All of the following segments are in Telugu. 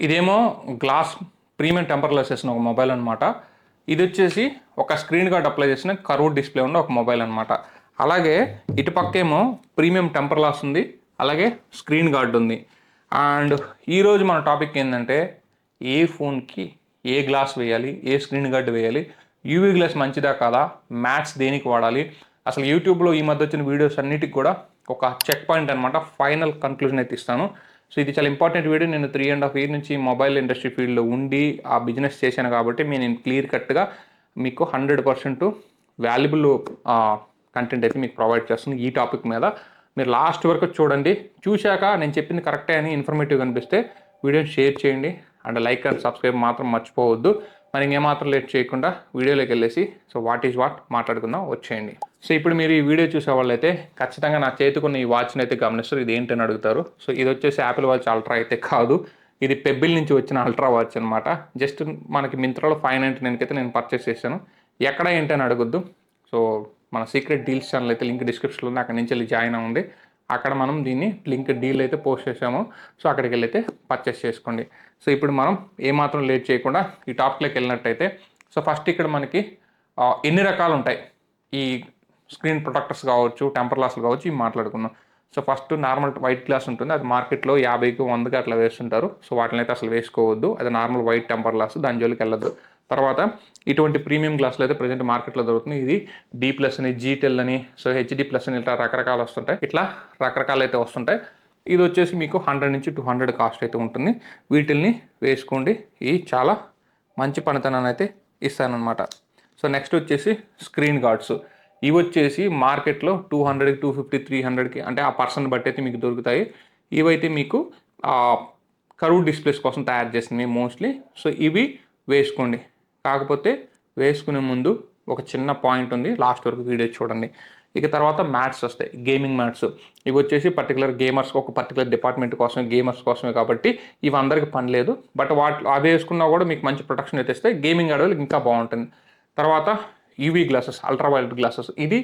ఇదేమో గ్లాస్ ప్రీమియం టెంపర్ గ్లాస్ వేసిన ఒక మొబైల్ అనమాట. ఇది వచ్చేసి ఒక స్క్రీన్ గార్డ్ అప్లై చేసిన కర్వ్డ్ డిస్ప్లే ఉన్న ఒక మొబైల్ అనమాట. అలాగే ఇటు పక్కేమో ప్రీమియం టెంపర్ గ్లాస్ ఉంది, అలాగే స్క్రీన్ గార్డ్ ఉంది. అండ్ ఈరోజు మన టాపిక్ ఏంటంటే ఏ ఫోన్కి ఏ గ్లాస్ వేయాలి, ఏ స్క్రీన్ గార్డ్ వేయాలి, యూవీ గ్లాస్ మంచిదా కాదా, మ్యాథ్స్ దేనికి వాడాలి, అసలు యూట్యూబ్లో ఈ మధ్య వచ్చిన వీడియోస్ అన్నిటికి కూడా ఒక చెక్ పాయింట్ అనమాట, ఫైనల్ కన్క్లూజన్ అయితే ఇస్తాను. సో ఇది చాలా ఇంపార్టెంట్ వీడియో. నేను 3.5 years నుంచి మొబైల్ ఇండస్ట్రీ ఫీల్డ్లో ఉండి ఆ బిజినెస్ చేశాను కాబట్టి నేను క్లియర్ కట్గా మీకు 100% వాల్యుబుల్ కంటెంట్ అయితే మీకు ప్రొవైడ్ చేస్తుంది ఈ టాపిక్ మీద. మీరు లాస్ట్ వరకు చూడండి, చూశాక నేను చెప్పింది కరెక్టే అని ఇన్ఫర్మేటివ్ అనిపిస్తే వీడియోని షేర్ చేయండి అండ్ లైక్ అండ్ సబ్స్క్రైబ్ మాత్రం మర్చిపోవద్దు. మరి ఇంకేమాత్రం లేట్ చేయకుండా వీడియోలోకి వెళ్ళేసి సో వాట్ ఈజ్ వాట్ మాట్లాడుకుందాం, వచ్చేయండి. సో ఇప్పుడు మీరు ఈ వీడియో చూసే వాళ్ళైతే ఖచ్చితంగా నా చేతికున్న ఈ వాచ్ని అయితే గమనిస్తారు. ఇది ఏంటని అడుగుతారు. సో ఇది వచ్చేసి యాపిల్ వాచ్ అల్ట్రా అయితే కాదు, ఇది పెబిల్ నుంచి వచ్చిన అల్ట్రా వాచ్ అనమాట. జస్ట్ మనకి మింత్రాలో 599 అయితే నేను పర్చేస్ చేశాను. ఎక్కడ ఏంటని అడగొద్దు. సో మన సీక్రెట్ డీల్స్ ఛానల్ అయితే లింక్ డిస్క్రిప్షన్లో ఉంది, అక్కడి నుంచి వెళ్ళి జాయిన్ అవ్వండి. అక్కడ మనం దీన్ని లింక్ డీల్ అయితే పోస్ట్ చేసాము. సో అక్కడికి వెళ్ళి అయితే పర్చేస్ చేసుకోండి. సో ఇప్పుడు మనం ఏమాత్రం లేట్ చేయకుండా ఈ టాపిక్లోకి వెళ్ళినట్టయితే, సో ఫస్ట్ ఇక్కడ మనకి ఎన్ని రకాలు ఉంటాయి ఈ స్క్రీన్ ప్రొటెక్టర్స్ కావచ్చు, టెంపర్ గ్లాసులు కావచ్చు, ఇవి మాట్లాడుకుందాం. So first normal white glass ఉంటుంది, అది మార్కెట్లో 50కి 100కి అట్లా వేస్తుంటారు. సో వాటిని అయితే అసలు వేసుకోవద్దు, అది నార్మల్ వైట్ టెంపర్ గ్లాస్, దాని జోలికి వెళ్ళదు. తర్వాత ఇటువంటి ప్రీమియం గ్లాసులు అయితే ప్రజెంట్ మార్కెట్లో దొరుకుతుంది. ఇది D+ అని, G10 అని, సో HD+ అని ఇట్లా రకరకాలు వస్తుంటాయి. ఇట్లా రకరకాలు అయితే వస్తుంటాయి. ఇది వచ్చేసి మీకు 100 నుంచి 200 కాస్ట్ అయితే ఉంటుంది. వీటిల్ని వేసుకోండి, ఇవి చాలా మంచి పనితనాన్ని అయితే ఇస్తానన్నమాట. సో నెక్స్ట్ వచ్చేసి స్క్రీన్ గార్డ్స్. ఇవి వచ్చేసి మార్కెట్లో 200, 250, 300కి అంటే ఆ పర్సన్ బట్టి అయితే మీకు దొరుకుతాయి. ఇవైతే మీకు కర్వ్ డిస్ప్లేస్ కోసం తయారు చేసింది మోస్ట్లీ. సో ఇవి వేసుకోండి. కాకపోతే వేసుకునే ముందు ఒక చిన్న పాయింట్ ఉంది, లాస్ట్ వరకు వీడియో చూడండి. ఇక తర్వాత మ్యాట్స్ వస్తాయి, గేమింగ్ మ్యాట్స్. ఇవి వచ్చేసి పర్టికులర్ గేమర్స్, ఒక పర్టికులర్ డిపార్ట్మెంట్ కోసమే, గేమర్స్ కోసమే కాబట్టి ఇవి అందరికి పని లేదు. బట్ అవి వేసుకున్నా కూడా మీకు మంచి ప్రొటెక్షన్ అయితే ఇస్తాయి. గేమింగ్ ఆడవాళ్ళకి ఇంకా బాగుంటుంది. తర్వాత UV glasses, ultra violet glasses. ఇది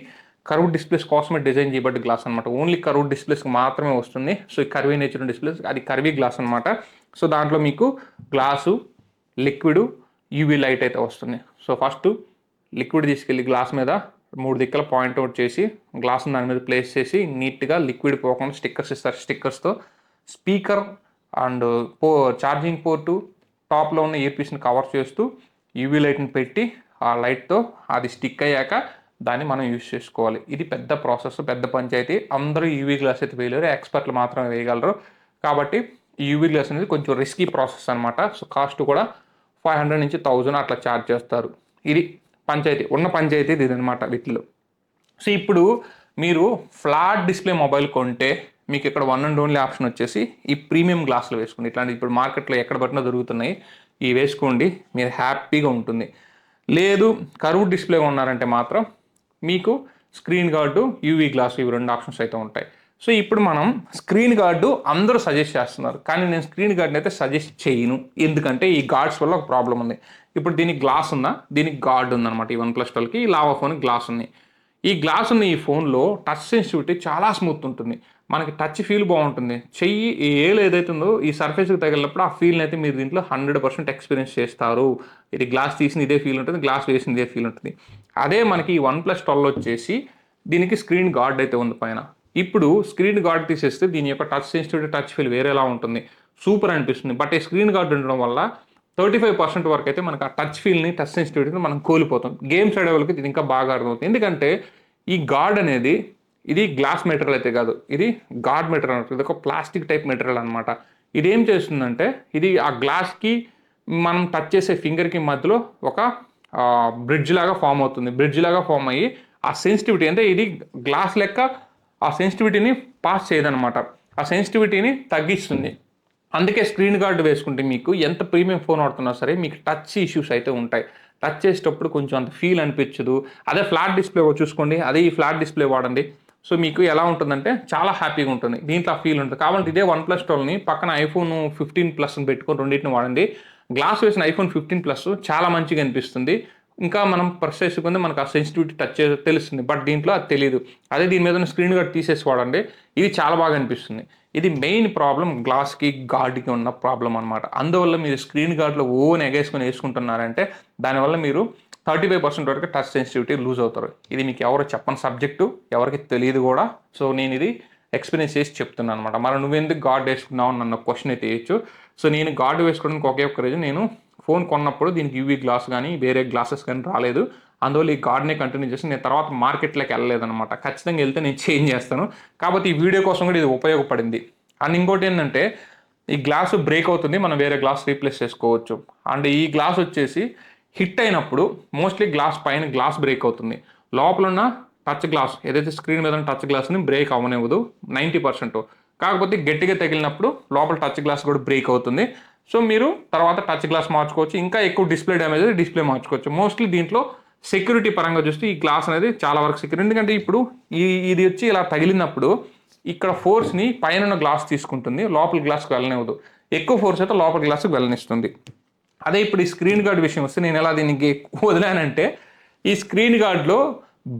కర్వ్ డిస్ప్లేస్ కోసమే డిజైన్ చేయబడ్డ గ్లాస్ అనమాట. ఓన్లీ కర్వ్ డిస్ప్లేస్కి మాత్రమే వస్తుంది. సో ఈ కర్వీ నేచర్ డిస్ప్లేస్, అది కర్వీ గ్లాస్ అనమాట. సో దాంట్లో మీకు గ్లాసు, లిక్విడ్, యూవీ లైట్ అయితే వస్తుంది. సో ఫస్ట్ లిక్విడ్ తీసుకెళ్ళి గ్లాస్ మీద 3 దిక్కుల పాయింట్ అవుట్ చేసి గ్లాస్ని దాని మీద ప్లేస్ చేసి నీట్గా లిక్విడ్ పోకుండా స్టిక్కర్స్ ఇస్తారు. స్టిక్కర్స్తో స్పీకర్ అండ్ ఛార్జింగ్ పోర్టు, టాప్లో ఉన్న ఇయర్ పీస్ని కవర్ చేస్తూ యూవీ లైట్ని పెట్టి ఆ లైట్తో అది స్టిక్ అయ్యాక దాన్ని మనం యూజ్ చేసుకోవాలి. ఇది పెద్ద ప్రాసెస్, పెద్ద పంచాయతీ. అందరూ యూవీ గ్లాస్ అయితే వేయలేరు, ఎక్స్పర్ట్లు మాత్రమే వేయగలరు. కాబట్టి ఈ యూవీ గ్లాస్ అనేది కొంచెం రిస్కీ ప్రాసెస్ అనమాట. సో కాస్ట్ కూడా 500 నుంచి 1000 అట్లా ఛార్జ్ చేస్తారు. ఇది పంచాయతీ, ఉన్న పంచాయతీ ఇది అనమాట వీటిలో. సో ఇప్పుడు మీరు ఫ్లాట్ డిస్ప్లే మొబైల్ కొంటే మీకు ఇక్కడ వన్ అండ్ ఓన్లీ ఆప్షన్ వచ్చేసి ఈ ప్రీమియం గ్లాసులు వేసుకోండి. ఇట్లాంటి ఇప్పుడు మార్కెట్లో ఎక్కడ పట్టినా దొరుకుతున్నాయి, ఇవి వేసుకోండి, మీరు హ్యాపీగా ఉంటుంది. లేదు కర్వ్ డిస్ప్లే ఉన్నారంటే మాత్రం మీకు స్క్రీన్ గార్డు, యూవీ గ్లాసు, ఇవి 2 ఆప్షన్స్ అయితే ఉంటాయి. సో ఇప్పుడు మనం స్క్రీన్ గార్డు అందరూ సజెస్ట్ చేస్తున్నారు, కానీ నేను స్క్రీన్ గార్డ్ని అయితే సజెస్ట్ చేయను. ఎందుకంటే ఈ గార్డ్స్ వల్ల ఒక ప్రాబ్లం ఉంది. ఇప్పుడు దీనికి గ్లాస్ ఉందా, దీనికి గార్డ్ ఉందన్నమాట. ఈ OnePlus 12కి ఈ లావా ఫోన్కి గ్లాస్ ఉంది. ఈ గ్లాస్ ఉన్న ఈ ఫోన్లో టచ్ సెన్సిటివిటీ చాలా స్మూత్ ఉంటుంది, మనకి టచ్ ఫీల్ బాగుంటుంది. చెయ్యి ఏలు ఏదైతే ఉందో ఈ సర్ఫేస్కి తగిలినప్పుడు ఆ ఫీల్ని అయితే మీరు దీంట్లో 100% ఎక్స్పీరియన్స్ చేస్తారు. ఇది గ్లాస్ తీసిన ఇదే ఫీల్ ఉంటుంది, గ్లాస్ వేసిన ఇదే ఫీల్ ఉంటుంది. అదే మనకి ఈ OnePlus 12 వచ్చేసి దీనికి స్క్రీన్ గార్డ్ అయితే ఉంది పైన. ఇప్పుడు స్క్రీన్ గార్డ్ తీసేస్తే దీని యొక్క టచ్ సెన్సిటివిటీ, టచ్ ఫీల్ వేరేలా ఉంటుంది, సూపర్ అనిపిస్తుంది. బట్ ఈ స్క్రీన్ గార్డ్ ఉండడం వల్ల 35% వరకు అయితే మనకు ఆ టచ్ ఫీల్ని, టచ్ సెన్సిటివిటీని మనం కోల్పోతాం. గేమ్స్ ఆడే వాళ్ళకి ఇది ఇంకా బాగా అర్థమవుతుంది. ఎందుకంటే ఈ గార్డ్ అనేది ఇది గ్లాస్ మెటీరియల్ అయితే కాదు, ఇది గార్డ్ మెటీరియల్ అంటారు. ఇది ఒక ప్లాస్టిక్ టైప్ మెటీరియల్ అనమాట. ఇది ఏం చేస్తుందంటే ఇది ఆ గ్లాస్కి మనం టచ్ చేసే ఫింగర్కి మధ్యలో ఒక బ్రిడ్జ్ లాగా ఫామ్ అవుతుంది. బ్రిడ్జ్ లాగా ఫామ్ అయ్యి ఆ సెన్సిటివిటీ అంటే ఇది గ్లాస్ లెక్క ఆ సెన్సిటివిటీని పాస్ చేయదనమాట, ఆ సెన్సిటివిటీని తగ్గిస్తుంది. అందుకే స్క్రీన్ గార్డ్ వేసుకుంటే మీకు ఎంత ప్రీమియం ఫోన్ వాడుతున్నా సరే మీకు టచ్ ఇష్యూస్ అయితే ఉంటాయి. టచ్ చేసేటప్పుడు కొంచెం అంత ఫీల్ అనిపించదు. అదే ఫ్లాట్ డిస్ప్లే చూసుకోండి, అదే ఈ ఫ్లాట్ డిస్ప్లే వాడండి. సో మీకు ఎలా ఉంటుందంటే చాలా హ్యాపీగా ఉంటుంది, దీంట్లో ఆ ఫీల్ ఉంటుంది. కాబట్టి ఇదే OnePlus 12ని పక్కన iPhone 15 Plus పెట్టుకొని రెండింటిని వాడండి. గ్లాస్ వేసిన iPhone 15 Plus చాలా మంచిగా అనిపిస్తుంది. ఇంకా మనం ప్రెస్ చేసుకుంటే మనకు ఆ సెన్సిటివిటీ టచ్ తెలుస్తుంది. బట్ దీంట్లో అది తెలియదు. అదే దీని మీద ఉన్న స్క్రీన్ గార్డ్ తీసేసి వాడండి, ఇది చాలా బాగా అనిపిస్తుంది. ఇది మెయిన్ ప్రాబ్లం గ్లాస్కి గార్డ్కి ఉన్న ప్రాబ్లం అనమాట. అందువల్ల మీరు స్క్రీన్ గార్డ్లో ఎగేసుకొని వేసుకుంటున్నారంటే దానివల్ల మీరు 35% వరకు టచ్ సెన్సిటివిటీ లూజ్ అవుతారు. ఇది మీకు ఎవరు చెప్పని సబ్జెక్టు, ఎవరికి తెలియదు కూడా. సో నేను ఇది ఎక్స్పీరియన్స్ చేసి చెప్తున్నాను అనమాట. మరి నువ్వెందుకు గార్డ్ వేసుకున్నావు నన్ను క్వశ్చన్ అయితే వేయచ్చు. సో నేను గార్డ్ వేసుకోవడానికి ఒకే ఒక్క రీజన్, నేను ఫోన్ కొన్నప్పుడు దీనికి యూవీ గ్లాస్ కానీ వేరే గ్లాసెస్ కానీ రాలేదు. అందువల్ల ఈ గార్డ్నే కంటిన్యూ చేసి నేను తర్వాత మార్కెట్లోకి వెళ్ళలేదనమాట. ఖచ్చితంగా వెళ్తే నేను చేంజ్ చేస్తాను. కాబట్టి ఈ వీడియో కోసం కూడా ఇది ఉపయోగపడింది. అండ్ ఇంకోటి ఏంటంటే ఈ గ్లాసు బ్రేక్ అవుతుంది, మనం వేరే గ్లాస్ రీప్లేస్ చేసుకోవచ్చు. అండ్ ఈ గ్లాస్ వచ్చేసి హిట్ అయినప్పుడు మోస్ట్లీ గ్లాస్ పైన గ్లాస్ బ్రేక్ అవుతుంది. లోపల ఉన్న టచ్ గ్లాస్ ఏదైతే స్క్రీన్ మీద ఉన్న టచ్ గ్లాస్ని బ్రేక్ అవ్వనివ్వదు 90%. కాకపోతే గట్టిగా తగిలినప్పుడు లోపల టచ్ గ్లాస్ కూడా బ్రేక్ అవుతుంది. సో మీరు తర్వాత టచ్ గ్లాస్ మార్చుకోవచ్చు. ఇంకా ఎక్కువ డిస్ప్లే డ్యామేజ్ అయితే డిస్ప్లే మార్చుకోవచ్చు. మోస్ట్లీ దీంట్లో సెక్యూరిటీ పరంగా చూస్తే ఈ గ్లాస్ అనేది చాలా వరకు సెక్యూర్. ఎందుకంటే ఇప్పుడు ఇది వచ్చి ఇలా తగిలినప్పుడు ఇక్కడ ఫోర్స్ని పైన గ్లాస్ తీసుకుంటుంది, లోపల గ్లాస్కి వెళ్ళనివ్వదు. ఎక్కువ ఫోర్స్ అయితే లోపల గ్లాస్కి వెళ్ళనిస్తుంది. అదే ఇప్పుడు ఈ స్క్రీన్ గార్డ్ విషయం వస్తే నేను ఎలా దీనికి వదిలానంటే ఈ స్క్రీన్ గార్డ్లో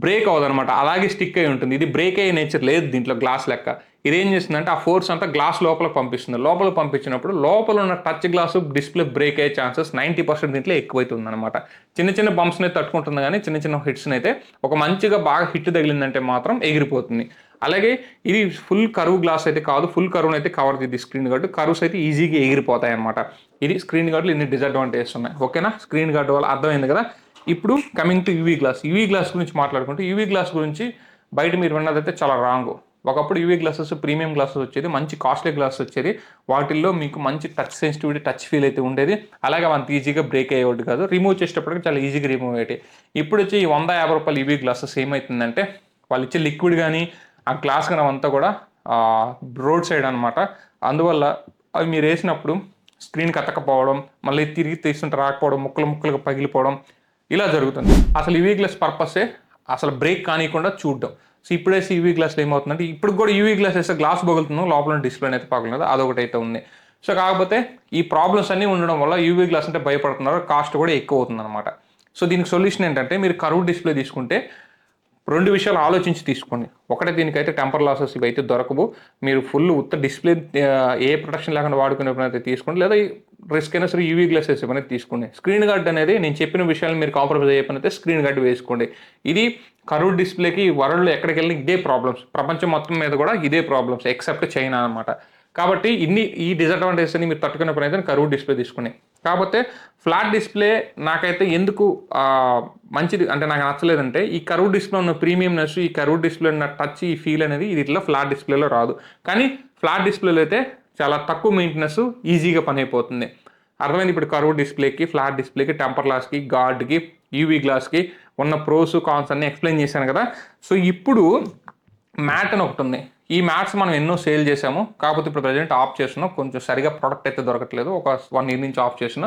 బ్రేక్ అవ్వదనమాట, అలాగే స్టిక్ అయి ఉంటుంది. ఇది బ్రేక్ అయ్యే నేచర్ లేదు దీంట్లో గ్లాస్ లెక్క. ఇదేం చేస్తుందంటే ఆ ఫోర్స్ అంతా గ్లాస్ లోపల పంపిస్తుంది. లోపల పంపించినప్పుడు లోపల ఉన్న టచ్ గ్లాసు డిస్ప్లే బ్రేక్ అయ్యే ఛాన్సెస్ 90% దీంట్లో ఎక్కువైతుంది అనమాట. చిన్న చిన్న బంప్స్ని తట్టుకుంటుంది, కానీ చిన్న చిన్న హిట్స్ని అయితే ఒక మంచిగా బాగా హిట్ తగిలిందంటే మాత్రం ఎగిరిపోతుంది. అలాగే ఇది ఫుల్ కరువు గ్లాస్ అయితే కాదు, ఫుల్ కరువుని అయితే కవర్ చేద్ది స్క్రీన్ గార్డు. కరువుస్ అయితే ఈజీగా ఎగిరిపోతాయి అనమాట. ఇది స్క్రీన్ గార్డులు ఇన్ని డిసడ్వాంటేజెస్ ఉన్నాయి. ఓకేనా, స్క్రీన్ గార్డు వల్ల అర్థమైంది కదా. ఇప్పుడు coming to UV glass. UV glass గురించి మాట్లాడుకుంటే యూవీ గ్లాస్ గురించి బయట మీరు విన్నదైతే చాలా రాంగ్. ఒకప్పుడు యూవీ గ్లాసెస్ ప్రీమియం గ్లాసెస్ వచ్చేది, మంచి కాస్ట్లీ గ్లాస్ వచ్చేది. వాటిల్లో మీకు మంచి టచ్ సెన్సిటివిటీ, టచ్ ఫీల్ అయితే ఉండేది. అలాగే అంత ఈజీగా బ్రేక్ అయ్యేవాడు కాదు. రిమూవ్ చేసేటప్పటికి చాలా ఈజీగా రిమూవ్ అయ్యేది. ఇప్పుడు వచ్చి ఈ 150 రూపాయలు యూవీ గ్లాసెస్ ఏమవుతుందంటే వాళ్ళు ఇచ్చే లిక్విడ్ కానీ ఆ గ్లాస్ కానీ అంతా కూడా రోడ్ సైడ్ అనమాట. అందువల్ల అవి మీరు వేసినప్పుడు స్క్రీన్కి అతకపోవడం, మళ్ళీ తిరిగి తీస్తుంటే రాకపోవడం, ముక్కలు ముక్కలుగా పగిలిపోవడం ఇలా జరుగుతుంది. అసలు యూవీ గ్లాస్ పర్పసే అసలు బ్రేక్ కానివ్వకుండా చూడడం. సో ఇప్పుడు వేసి యూవీ గ్లాస్లో ఏమవుతుందంటే ఇప్పుడు కూడా యూవీ గ్లాస్ వేస్తే గ్లాస్ పగులుతున్నాం, లోపల డిస్ప్లే అయితే పగలదు, అదొకటి అయితే ఉంది. సో కాకపోతే ఈ ప్రాబ్లమ్స్ అన్నీ ఉండడం వల్ల యూవీ గ్లాస్ అంటే భయపడుతున్నారు, కాస్ట్ కూడా ఎక్కువ అవుతుంది అనమాట. సో దీనికి సొల్యూషన్ ఏంటంటే మీరు కర్వ్ డిస్ప్లే తీసుకుంటే 2 విషయాలు ఆలోచించి తీసుకోండి. ఒకటే దీనికైతే టెంపర్ లాసెస్ ఇవి అయితే దొరకవు. మీరు ఫుల్ ఉత్త డిస్ప్లే ఏ ప్రొటెక్షన్ లేకుండా వాడుకునే పని అయితే తీసుకోండి, లేదా రిస్క్ అయినా సరే యూవీ గ్లాసెస్ అనేది తీసుకోండి. స్క్రీన్ గార్డ్ అనేది నేను చెప్పిన విషయాలు మీరు కాంప్రమైజ్ అయ్యే పని అయితే స్క్రీన్ గార్డ్ వేసుకోండి. ఇది కర్వ్ డిస్ప్లేకి వరల్డ్లో ఎక్కడికి వెళ్ళినా ఇదే ప్రాబ్లమ్స్, ప్రపంచం మొత్తం మీద కూడా ఇదే ప్రాబ్లమ్స్ ఎక్సెప్ట్ చైనా అనమాట. కాబట్టి ఈ డిసడ్వాంటేజెస్ అని మీరు తట్టుకునే పని అయితే కర్వ్ డిస్ప్లే తీసుకుని. కాకపోతే ఫ్లాట్ డిస్ప్లే నాకైతే ఎందుకు మంచిది అంటే నాకు నచ్చలేదంటే ఈ కర్వ్ డిస్ప్లే ఉన్న ప్రీమియంనెస్, ఈ కర్వ్ డిస్ప్లే ఉన్న టచ్, ఈ ఫీల్ అనేది ఇట్లా ఫ్లాట్ డిస్ప్లేలో రాదు. కానీ ఫ్లాట్ డిస్ప్లేలో అయితే చాలా తక్కువ మెయింటెనెన్స్, ఈజీగా పని అయిపోతుంది. అర్థమైంది. ఇప్పుడు కర్వ్ డిస్ప్లేకి, ఫ్లాట్ డిస్ప్లేకి, టెంపర్ గ్లాస్కి, గార్డ్కి, యూవీ గ్లాస్కి ఉన్న ప్రోస్ కాన్స్ అన్ని ఎక్స్ప్లెయిన్ చేశాను కదా. సో ఇప్పుడు మ్యాట్ అని ఒకటి ఉంది. ఈ మ్యాట్స్ మనం ఎన్నో సేల్ చేసాము, కాకపోతే ఇప్పుడు ప్రజెంట్ ఆఫ్ చేస్తున్నాం. కొంచెం సరిగా ప్రోడక్ట్ అయితే దొరకట్లేదు, ఒక 1 year నుంచి ఆఫ్ చేసిన.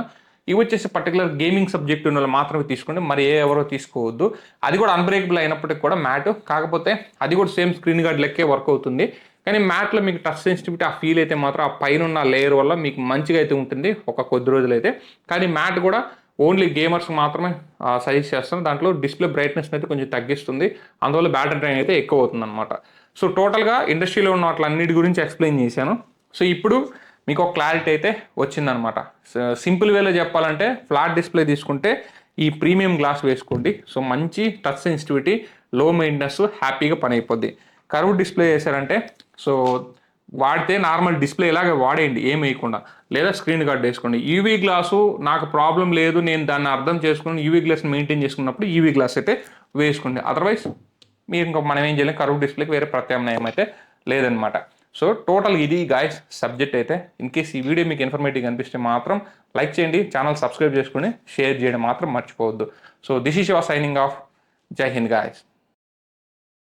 ఇవి వచ్చేసి పర్టికులర్ గేమింగ్ సబ్జెక్ట్ ఉన్న వాళ్ళు మాత్రమే తీసుకోండి, మరి ఎవరో తీసుకోవద్దు. అది కూడా అన్బ్రేకబుల్ అయినప్పటికీ కూడా మ్యాట్, కాకపోతే అది కూడా సేమ్ స్క్రీన్ గార్డ్ లెక్కే వర్క్ అవుతుంది. కానీ మ్యాట్లో మీకు టచ్ సెన్సిటివిటీ ఆ ఫీల్ అయితే మాత్రం ఆ పైన ఉన్న లేయర్ వల్ల మీకు మంచిగా అయితే ఉంటుంది ఒక కొద్ది రోజులైతే. కానీ మ్యాట్ కూడా ఓన్లీ గేమర్స్కి మాత్రమే సజెస్ట్ చేస్తాను. దాంట్లో డిస్ప్లే బ్రైట్నెస్ అయితే కొంచెం తగ్గిస్తుంది, అందువల్ల బ్యాటరీ డ్రైన్ అయితే ఎక్కువ అవుతుంది అనమాట. సో టోటల్గా ఇండస్ట్రీలో ఉన్న వాటిలన్నిటి గురించి ఎక్స్ప్లెయిన్ చేశాను. సో ఇప్పుడు మీకు ఒక క్లారిటీ అయితే వచ్చిందనమాట. సింపుల్ వేలో చెప్పాలంటే ఫ్లాట్ డిస్ప్లే తీసుకుంటే ఈ ప్రీమియం గ్లాస్ వేసుకోండి. సో మంచి టచ్ సెన్సిటివిటీ, లో మెయింటెనెన్స్, హ్యాపీగా పని అయిపోద్ది. కర్వ్ డిస్ప్లే చేశారంటే సో వాడితే నార్మల్ డిస్ప్లే ఇలాగే వాడేయండి ఏం వేయకుండా, లేదా స్క్రీన్ గార్డ్ వేసుకోండి. యూవీ గ్లాసు నాకు ప్రాబ్లం లేదు, నేను దాన్ని అర్థం చేసుకుని యూవీ గ్లాస్ని మెయింటైన్ చేసుకున్నప్పుడు యూవీ గ్లాస్ అయితే వేసుకోండి. అదర్వైజ్ మీరు ఇంకా మనం ఏం చేయలేం, కర్వ్ డిస్ప్లేకి వేరే ప్రత్యామ్నాయం అయితే లేదనమాట. సో టోటల్ ఇది గాయ్స్ సబ్జెక్ట్ అయితే. ఇన్ కేస్ ఈ వీడియో మీకు ఇన్ఫర్మేటివ్ అనిపిస్తే మాత్రం లైక్ చేయండి, ఛానల్ సబ్స్క్రైబ్ చేసుకుని షేర్ చేయడం మాత్రం మర్చిపోవద్దు. So this is your signing off. జై హింద్ గాయ్స్.